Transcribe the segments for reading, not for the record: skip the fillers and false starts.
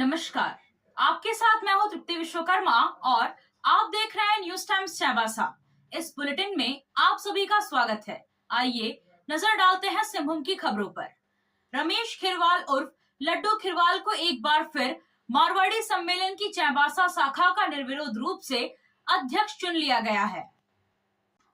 नमस्कार, आपके साथ मैं हूं तृप्ति विश्वकर्मा और आप देख रहे हैं न्यूज टाइम्स चाईबासा। इस बुलेटिन में आप सभी का स्वागत है। आइए नजर डालते हैं सिंहभूम की खबरों पर। रमेश खिरवाल उर्फ लड्डू खिरवाल को एक बार फिर मारवाड़ी सम्मेलन की चाईबासा शाखा का निर्विरोध रूप से अध्यक्ष चुन लिया गया है।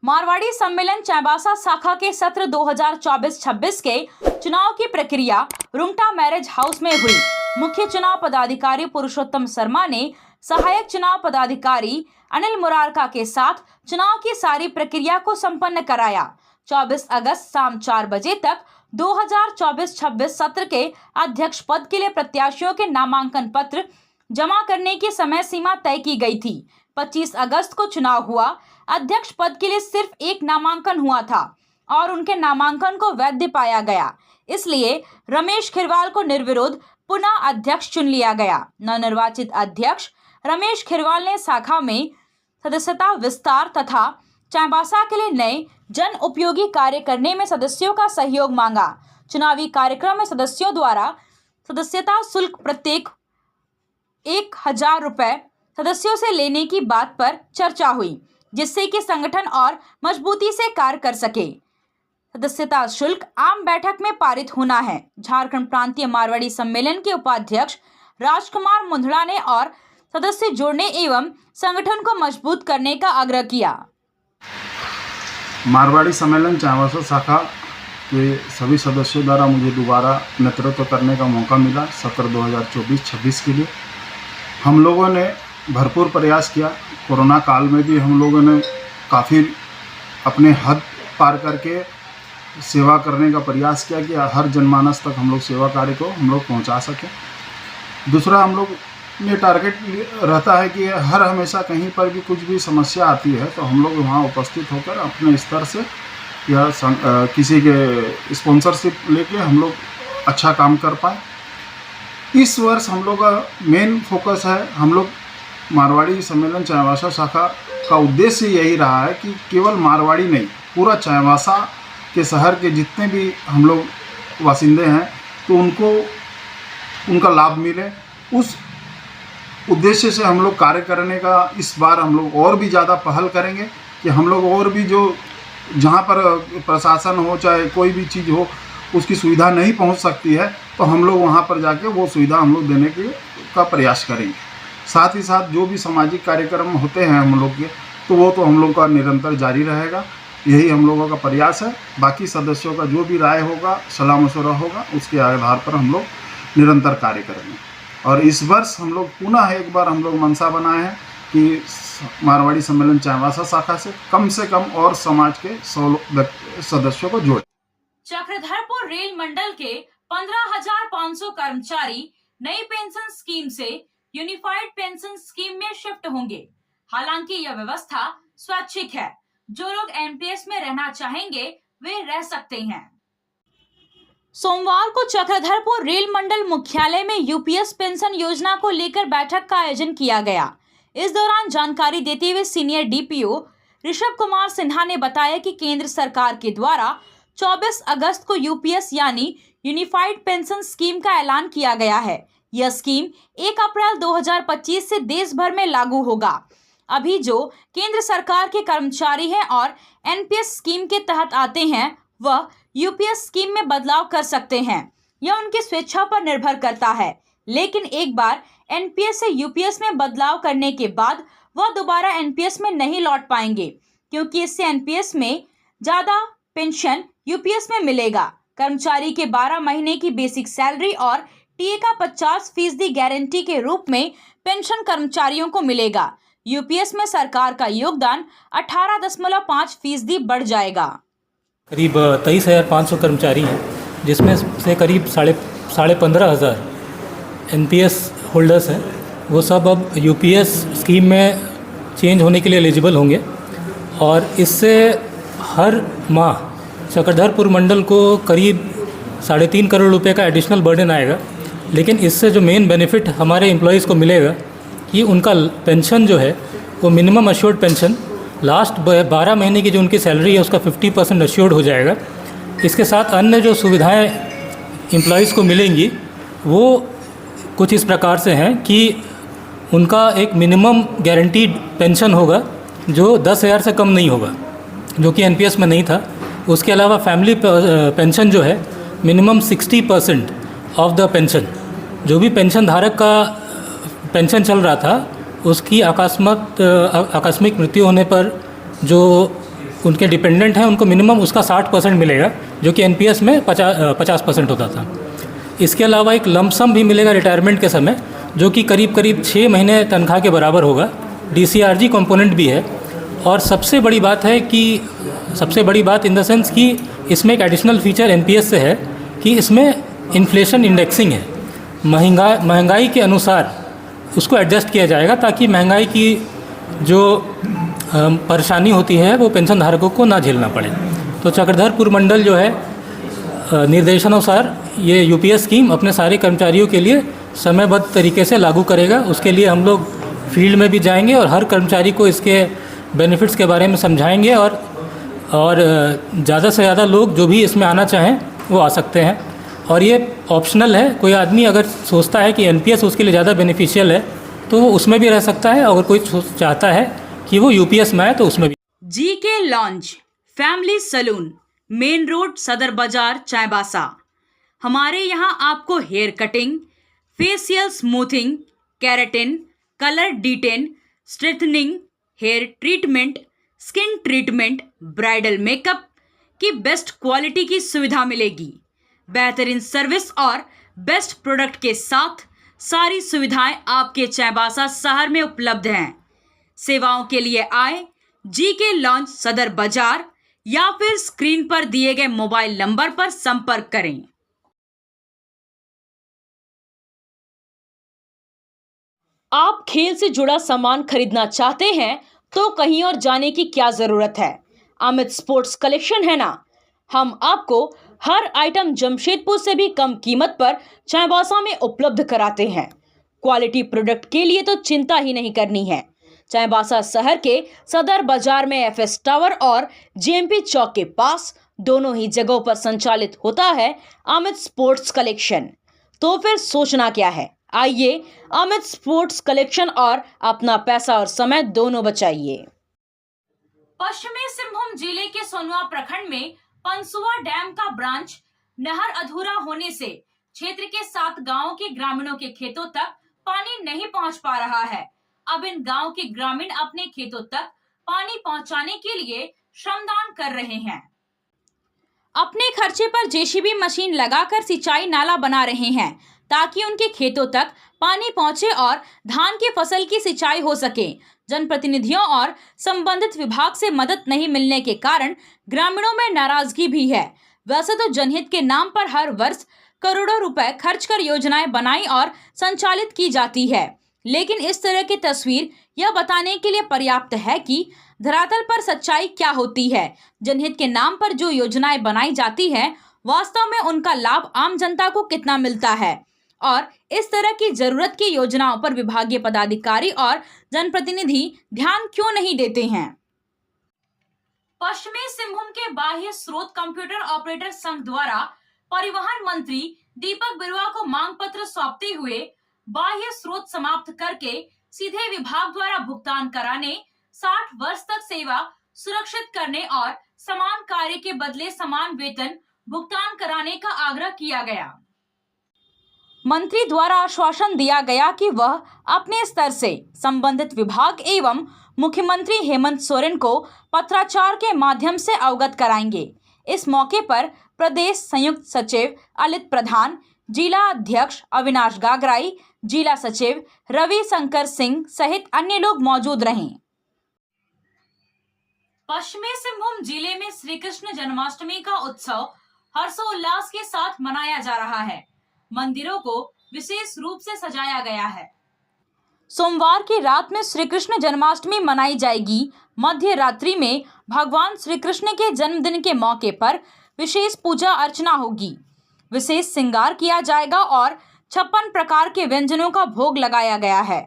मारवाड़ी सम्मेलन चाईबासा शाखा के सत्र 2024-26 के चुनाव की प्रक्रिया रुंगटा मैरिज हाउस में हुई। मुख्य चुनाव पदाधिकारी पुरुषोत्तम शर्मा ने सहायक चुनाव पदाधिकारी अनिल मुरारका के साथ चुनाव की सारी प्रक्रिया को संपन्न कराया। 24 अगस्त शाम 4 बजे तक 2024-26 सत्र के अध्यक्ष पद के लिए प्रत्याशियों के नामांकन पत्र जमा करने की समय सीमा तय की गई थी। 25 अगस्त को चुनाव हुआ। अध्यक्ष पद के लिए सिर्फ एक नामांकन हुआ था और उनके नामांकन को वैध पाया गया, इसलिए रमेश खिरवाल को निर्विरोध पुनः अध्यक्ष चुन लिया गया। नवनिर्वाचित अध्यक्ष रमेश खिरवाल ने शाखा में सदस्यता विस्तार तथा चाईबासा के लिए नए जन उपयोगी कार्य करने में सदस्यों का सहयोग मांगा। चुनावी कार्यक्रम में सदस्यों द्वारा सदस्यता शुल्क प्रत्येक 1000 रुपए सदस्यों से लेने की बात पर चर्चा हुई, जिससे कि संगठन और मजबूती से कार्य कर सके। सदस्यता शुल्क आम बैठक में पारित होना है। झारखंड प्रांतीय मारवाड़ी सम्मेलन के उपाध्यक्ष राजकुमार मुंदड़ा ने और सदस्य जोड़ने एवं संगठन को मजबूत करने का आग्रह किया। मारवाड़ी सम्मेलन चाईबासा शाखा के सभी सदस्यों द्वारा मुझे दोबारा नेतृत्व करने का मौका मिला। सत्र 2024-26 के लिए हम लोगों ने भरपूर प्रयास किया। कोरोना काल में भी हम लोगों ने काफ़ी अपने हद पार करके सेवा करने का प्रयास किया कि हर जनमानस तक हम लोग सेवा कार्य को हम लोग पहुंचा सकें। दूसरा, हम लोग ने टारगेट रहता है कि हर हमेशा कहीं पर भी कुछ भी समस्या आती है तो हम लोग वहाँ उपस्थित होकर अपने स्तर से या किसी के स्पॉन्सरशिप लेके हम लोग अच्छा काम कर पाए। इस वर्ष हम लोग का मेन फोकस है, हम लोग मारवाड़ी सम्मेलन चाईबासा शाखा का उद्देश्य यही रहा है कि केवल मारवाड़ी नहीं, पूरा चाईबासा के शहर के जितने भी हम लोग वासिंदे हैं तो उनको उनका लाभ मिले। उस उद्देश्य से हम लोग कार्य करने का इस बार हम लोग और भी ज़्यादा पहल करेंगे कि हम लोग और भी जो जहाँ पर प्रशासन हो चाहे कोई भी चीज़ हो उसकी सुविधा नहीं पहुँच सकती है तो हम लोग वहाँ पर जाके वो सुविधा हम लोग देने का प्रयास करेंगे। साथ ही साथ जो भी सामाजिक कार्यक्रम होते हैं हम लोग के तो वो तो हम लोग का निरंतर जारी रहेगा। यही हम लोगों का प्रयास है। बाकी सदस्यों का जो भी राय होगा, सलाह मशवरा होगा, उसके आधार पर हम लोग निरंतर कार्य करेंगे। और इस वर्ष हम लोग पुनः एक बार हम लोग मनसा बनाए हैं कि मारवाड़ी सम्मेलन चाईबासा शाखा से कम और समाज के 100 सदस्यों को जोड़े। चक्रधरपुर रेल मंडल के 15,500 कर्मचारी नई पेंशन स्कीम से यूनिफाइड पेंशन स्कीम में शिफ्ट होंगे। हालांकि यह व्यवस्था स्वैच्छिक है। जो लोग एनपीएस में रहना चाहेंगे वे रह सकते हैं। सोमवार को चक्रधरपुर रेल मंडल मुख्यालय में यूपीएस पेंशन योजना को लेकर बैठक का आयोजन किया गया। इस दौरान जानकारी देते हुए सीनियर डीपीओ ऋषभ कुमार सिन्हा ने बताया कि केंद्र सरकार के द्वारा 24 अगस्त को यूपीएस यानी यूनिफाइड पेंशन स्कीम का ऐलान किया गया है। यह स्कीम 1 अप्रैल 2025 से देश भर में लागू होगा। अभी जो केंद्र सरकार के कर्मचारी हैं और एनपीएस स्कीम के तहत आते हैं वह यूपीएस स्कीम में बदलाव कर सकते हैं। यह उनकी स्वेच्छा पर निर्भर करता है, लेकिन एक बार एनपीएस से यूपीएस में बदलाव करने के बाद वह दोबारा एनपीएस में नहीं लौट पाएंगे, क्योंकि इससे एनपीएस में ज़्यादा पेंशन यूपीएस में मिलेगा। कर्मचारी के 12 महीने की बेसिक सैलरी और टीए का 50% गारंटी के रूप में पेंशन कर्मचारियों को मिलेगा। यूपीएस में सरकार का योगदान 18.5% बढ़ जाएगा। करीब 23,500 कर्मचारी हैं, जिसमें से करीब 15,500 एनपीएस होल्डर्स हैं। वो सब अब यूपीएस स्कीम में चेंज होने के लिए एलिजिबल होंगे और इससे हर माह चक्रधरपुर मंडल को करीब 3.5 करोड़ रुपए का एडिशनल बर्डन आएगा। लेकिन इससे जो मेन बेनिफिट हमारे एम्प्लॉयज़ को मिलेगा कि उनका पेंशन जो है वो मिनिमम अश्योर्ड पेंशन लास्ट 12 महीने की जो उनकी सैलरी है उसका 50% अश्योर्ड हो जाएगा। इसके साथ अन्य जो सुविधाएं एम्प्लॉयज़ को मिलेंगी वो कुछ इस प्रकार से हैं कि उनका एक मिनिमम गारंटीड पेंशन होगा जो 10,000 से कम नहीं होगा, जो कि एनपीएस में नहीं था। उसके अलावा फैमिली पेंशन जो है मिनिमम 60% ऑफ द पेंशन, जो भी पेंशन धारक का पेंशन चल रहा था उसकी आकस्मिक मृत्यु होने पर जो उनके डिपेंडेंट हैं उनको मिनिमम उसका 60% मिलेगा, जो कि एनपीएस में 50% होता था। इसके अलावा एक लमसम भी मिलेगा रिटायरमेंट के समय, जो कि करीब 6 महीने तनख्वाह के बराबर होगा। डीसीआरजी कंपोनेंट भी है। और सबसे बड़ी बात इन द सेंस कि इसमें एक एडिशनल फीचर एनपीएस से है कि इसमें इन्फ्लेशन इंडेक्सिंग है। महंगाई के अनुसार उसको एडजस्ट किया जाएगा ताकि महंगाई की जो परेशानी होती है वो पेंशन धारकों को ना झेलना पड़े। तो चक्रधरपुर मंडल जो है निर्देशानुसार ये यूपीएस स्कीम अपने सारे कर्मचारियों के लिए समयबद्ध तरीके से लागू करेगा। उसके लिए हम लोग फील्ड में भी जाएंगे और हर कर्मचारी को इसके बेनिफिट्स के बारे में समझाएंगे और ज़्यादा से ज़्यादा लोग जो भी इसमें आना चाहें वो आ सकते हैं। और ये ऑप्शनल है, कोई आदमी अगर सोचता है कि एनपीएस उसके लिए ज़्यादा बेनिफिशियल है तो वो उसमें भी रह सकता है। अगर कोई चाहता है कि वो यूपीएस में आए तो उसमें भी। GK lounge family salon, main road, Sadar Bazaar, Chaibasa. हमारे यहाँ आपको hair cutting, facial smoothing, keratin, colour detain, straightening, hair treatment, skin treatment, bridal makeup की बेस्ट क्वालिटी की सुविधा मिलेगी। बेहतरीन सर्विस और बेस्ट प्रोडक्ट के साथ सारी सुविधाएं आपके चाईबासा शहर में उपलब्ध हैं। सेवाओं के लिए आए जीके लॉन्च, सदर बाजार, या फिर स्क्रीन पर दिए गए मोबाइल नंबर पर संपर्क करें। आप खेल से जुड़ा सामान खरीदना चाहते हैं तो कहीं और जाने की क्या जरूरत है। अमित स्पोर्ट्स कलेक्शन है ना। हम आपको हर आइटम जमशेदपुर से भी कम कीमत पर चाईबासा में उपलब्ध कराते हैं। क्वालिटी प्रोडक्ट के लिए तो चिंता ही नहीं करनी है। चाईबासा शहर के सदर बाजार में एफएस टावर और जेएमपी चौक के पास दोनों ही जगहों पर संचालित होता है अमित स्पोर्ट्स कलेक्शन। तो फिर सोचना क्या है, आइए अमित स्पोर्ट्स कलेक्शन और अपना पैसा और समय दोनों बचाइए। पश्चिमी सिंहभूम जिले के सोनुआ प्रखंड में पंसुआ डैम का ब्रांच नहर अधूरा होने से क्षेत्र के 7 गांवों के ग्रामीणों के खेतों तक पानी नहीं पहुंच पा रहा है। अब इन गांवों के ग्रामीण अपने खेतों तक पानी पहुंचाने के लिए श्रमदान कर रहे हैं। अपने खर्चे पर जेसीबी मशीन लगाकर सिंचाई नाला बना रहे हैं ताकि उनके खेतों तक पानी पहुंचे और धान की फसल की सिंचाई हो सके। जनप्रतिनिधियों और संबंधित विभाग से मदद नहीं मिलने के कारण ग्रामीणों में नाराजगी भी है। वैसे तो जनहित के नाम पर हर वर्ष करोड़ों रुपए खर्च कर योजनाएं बनाई और संचालित की जाती है, लेकिन इस तरह की तस्वीर यह बताने के लिए पर्याप्त है कि धरातल पर सच्चाई क्या होती है। जनहित के नाम पर जो योजनाएं बनाई जाती है वास्तव में उनका लाभ आम जनता को कितना मिलता है और इस तरह की जरूरत की योजनाओं पर विभागीय पदाधिकारी और जनप्रतिनिधि ध्यान क्यों नहीं देते हैं। पश्चिमी सिंहभूम के बाह्य स्रोत कंप्यूटर ऑपरेटर संघ द्वारा परिवहन मंत्री दीपक बिरुआ को मांग पत्र सौंपते हुए बाह्य स्रोत समाप्त करके सीधे विभाग द्वारा भुगतान कराने, 60 वर्ष तक सेवा सुरक्षित करने और समान कार्य के बदले समान वेतन भुगतान कराने का आग्रह किया गया। मंत्री द्वारा आश्वासन दिया गया कि वह अपने स्तर से संबंधित विभाग एवं मुख्यमंत्री हेमंत सोरेन को पत्राचार के माध्यम से अवगत कराएंगे। इस मौके पर प्रदेश संयुक्त सचिव अलित प्रधान, जिला अध्यक्ष अविनाश गागराई, जिला सचिव रवि शंकर सिंह सहित अन्य लोग मौजूद रहे। पश्चिमी सिंहभूम जिले में श्री कृष्ण जन्माष्टमी का उत्सव हर्षोल्लास के साथ मनाया जा रहा है। मंदिरों को विशेष रूप से सजाया गया है। सोमवार की रात में श्री कृष्ण जन्माष्टमी मनाई जाएगी। मध्य रात्रि में भगवान श्री कृष्ण के जन्मदिन के मौके पर विशेष पूजा अर्चना होगी। विशेष श्रृंगार किया जाएगा और 56 प्रकार के व्यंजनों का भोग लगाया गया है।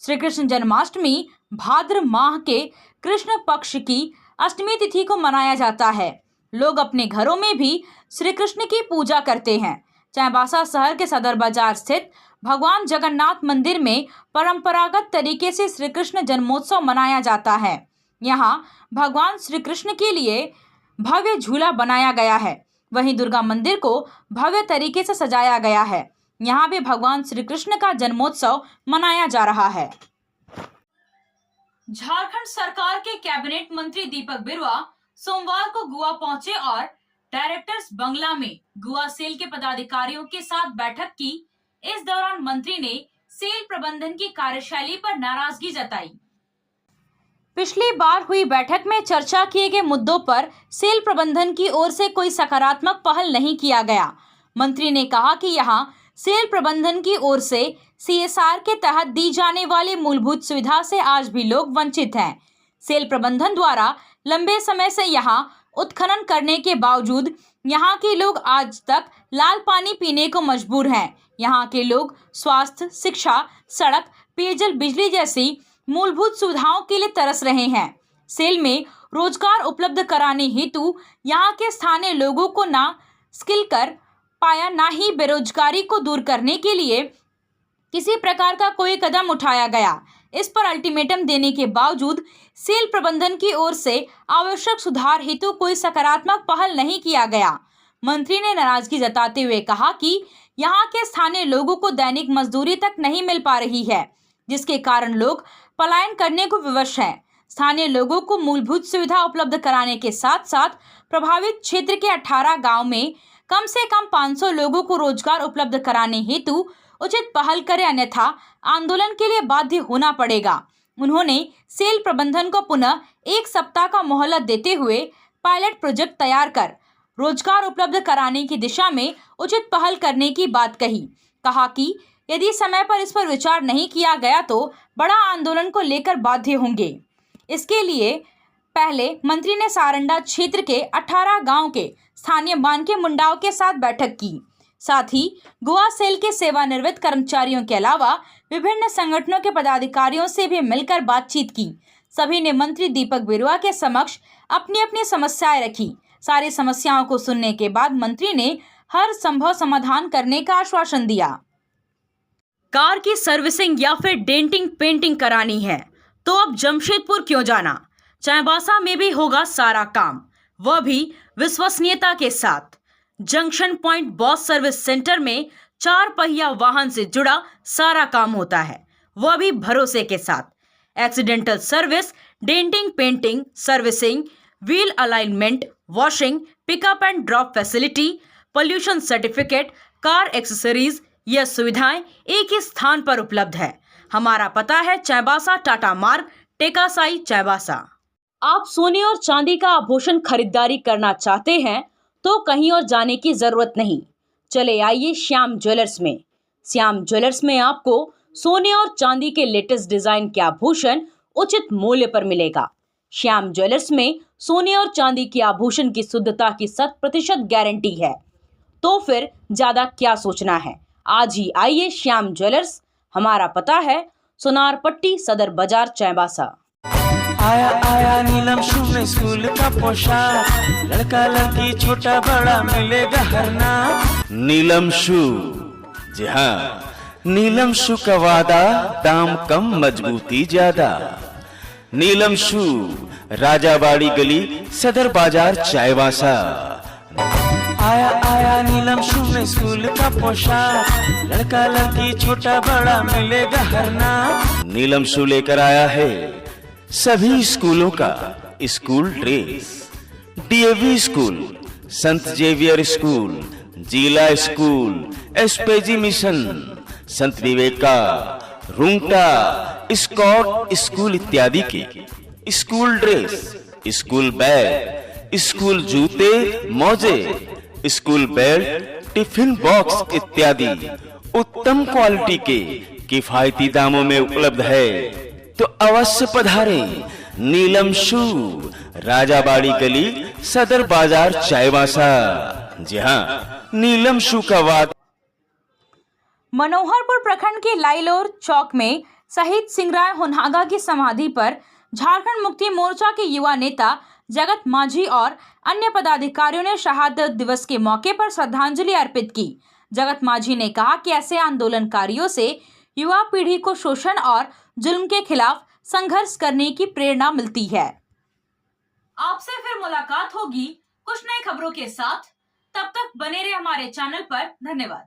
श्री कृष्ण जन्माष्टमी भाद्र माह के कृष्ण पक्ष की अष्टमी तिथि को मनाया जाता है। लोग अपने घरों में भी श्री कृष्ण की पूजा करते हैं। चाईबासा शहर के सदर बाजार स्थित भगवान जगन्नाथ मंदिर में परंपरागत तरीके से श्री कृष्ण जन्मोत्सव मनाया जाता है। यहाँ भगवान श्री कृष्ण के लिए भव्य झूला बनाया गया है। वहीं दुर्गा मंदिर को भव्य तरीके से सजाया गया है। यहाँ भी भगवान श्री कृष्ण का जन्मोत्सव मनाया जा रहा है। झारखंड सरकार के कैबिनेट मंत्री दीपक बिरुआ सोमवार को गोवा पहुंचे और डायरेक्टर्स बंगला में गोवा सेल के पदाधिकारियों के साथ बैठक की। इस दौरान मंत्री ने सेल प्रबंधन की कार्यशैली पर नाराजगी जताई। पिछली बार हुई बैठक में चर्चा किए गए मुद्दों पर सेल प्रबंधन की ओर से कोई सकारात्मक पहल नहीं किया गया। मंत्री ने कहा कि यहाँ सेल प्रबंधन की ओर से CSR के तहत दी जाने वाली मूलभूत सुविधा से आज भी लोग वंचित हैं। सेल प्रबंधन द्वारा लंबे समय से यहाँ उत्खनन करने के बावजूद यहाँ के लोग आज तक लाल पानी पीने को मजबूर हैं। यहाँ के लोग स्वास्थ्य, शिक्षा, सड़क, पेयजल, बिजली जैसी मूलभूत सुविधाओं के लिए तरस रहे हैं। सेल में रोजगार उपलब्ध कराने हेतु यहाँ के स्थानीय लोगों को ना स्किल कर पाया, ना ही बेरोजगारी को दूर करने के लिए किसी प्रकार का कोई कदम उठाया गया। इस पर अल्टीमेटम देने के बावजूद सेल प्रबंधन की ओर से आवश्यक सुधार हेतु कोई सकारात्मक पहल नहीं किया गया। मंत्री ने नाराजगी जताते हुए कहा कि यहाँ के स्थानीय लोगों को दैनिक मजदूरी तक नहीं मिल पा रही है, जिसके कारण लोग पलायन करने को विवश हैं। स्थानीय लोगों को मूलभूत सुविधा उपलब्ध कराने के साथ साथ प्रभावित क्षेत्र के 18 गाँव में कम से कम 500 लोगों को रोजगार उपलब्ध कराने हेतु उचित पहल करें, अन्यथा आंदोलन के लिए बाध्य होना पड़ेगा। उन्होंने सेल प्रबंधन को पुनः 1 सप्ताह का मोहलत देते हुए पायलट प्रोजेक्ट तैयार कर रोजगार उपलब्ध कराने की दिशा में उचित पहल करने की बात कही। कहा कि यदि समय पर इस पर विचार नहीं किया गया तो बड़ा आंदोलन को लेकर बाध्य होंगे। इसके लिए पहले मंत्री ने सारंडा क्षेत्र के 18 गांव के स्थानीय बानके मुंडाओं के साथ बैठक की। साथ ही गोवा सेल के सेवानिवृत्त कर्मचारियों के अलावा विभिन्न संगठनों के पदाधिकारियों से भी मिलकर बातचीत की। सभी ने मंत्री दीपक बिरुआ के समक्ष अपनी अपनी समस्याएं रखी। सारी समस्याओं को सुनने के बाद मंत्री ने हर संभव समाधान करने का आश्वासन दिया। कार की सर्विसिंग या फिर डेंटिंग पेंटिंग करानी है तो अब जमशेदपुर क्यों जाना? चाईबासा में भी होगा सारा काम, वह भी विश्वसनीयता के साथ। Junction point boss service centre में 4 पहिया वाहन से जुड़ा सारा काम होता है, वह भी भरोसे के साथ। Accidental service, denting painting, servicing, wheel alignment, washing, pickup and drop facility, pollution certificate, car accessories, यह सुविधाएं एक ही स्थान पर उपलब्ध है। हमारा पता है चाईबासा टाटा मार्ग, टेकासाई, चाईबासा। आप सोने और चांदी का आभूषण खरीदारी करना चाहते हैं तो कहीं और जाने की जरूरत नहीं। चले आइए श्याम ज्वेलर्स में। श्याम ज्वेलर्स में आपको सोने और चांदी के लेटेस्ट डिजाइन के आभूषण उचित मूल्य पर मिलेगा। श्याम ज्वेलर्स में सोने और चांदी के आभूषण की शुद्धता की 100% गारंटी है। तो फिर ज्यादा क्या सोचना है, आज ही आइए श्याम ज्वेलर्स। हमारा पता है सोनार पट्टी, सदर बाजार, चाईबासा। आया आया नीलम शू में स्कूल का पोशाक, लड़का लड़की छोटा बड़ा मिलेगा हर नाम। नीलम शू, जी हाँ, नीलम शू का वादा, दाम कम मजबूती ज्यादा। नीलम शू, राजाबाड़ी गली, सदर बाजार, चाईबासा। आया आया नीलम शू में स्कूल का पोशाक, लड़का लड़की छोटा बड़ा मिलेगा हर नाम। नीलम शू लेकर आया है सभी स्कूलों का स्कूल ड्रेस। DAV स्कूल, संत जेवियर स्कूल, जिला स्कूल, SPG मिशन, संत विवेका, रुंगटा, स्कॉट स्कूल इत्यादि के school dress, school bag, school जूते, मोजे, स्कूल बेल्ट, टिफिन बॉक्स इत्यादि उत्तम क्वालिटी के किफायती दामों में उपलब्ध है। तो अवश्य पधारें। नीलम शू, राजाबाड़ी गली, सदर बाजार, चाईबासा। जी हाँ, नीलम शू का वादा। मनोहरपुर प्रखंड के लाइलोर चौक में शहीद सिंहराय होनहागा की समाधि पर झारखंड मुक्ति मोर्चा के युवा नेता जगत माझी और अन्य पदाधिकारियों ने शहादत दिवस के मौके पर श्रद्धांजलि अर्पित की। जगत माझी ने कहा कि ऐसे आंदोलनकारियों से युवा पीढ़ी को शोषण और जुल्म के खिलाफ संघर्ष करने की प्रेरणा मिलती है। आपसे फिर मुलाकात होगी कुछ नई खबरों के साथ। तब तक बने रहे हमारे चैनल पर। धन्यवाद।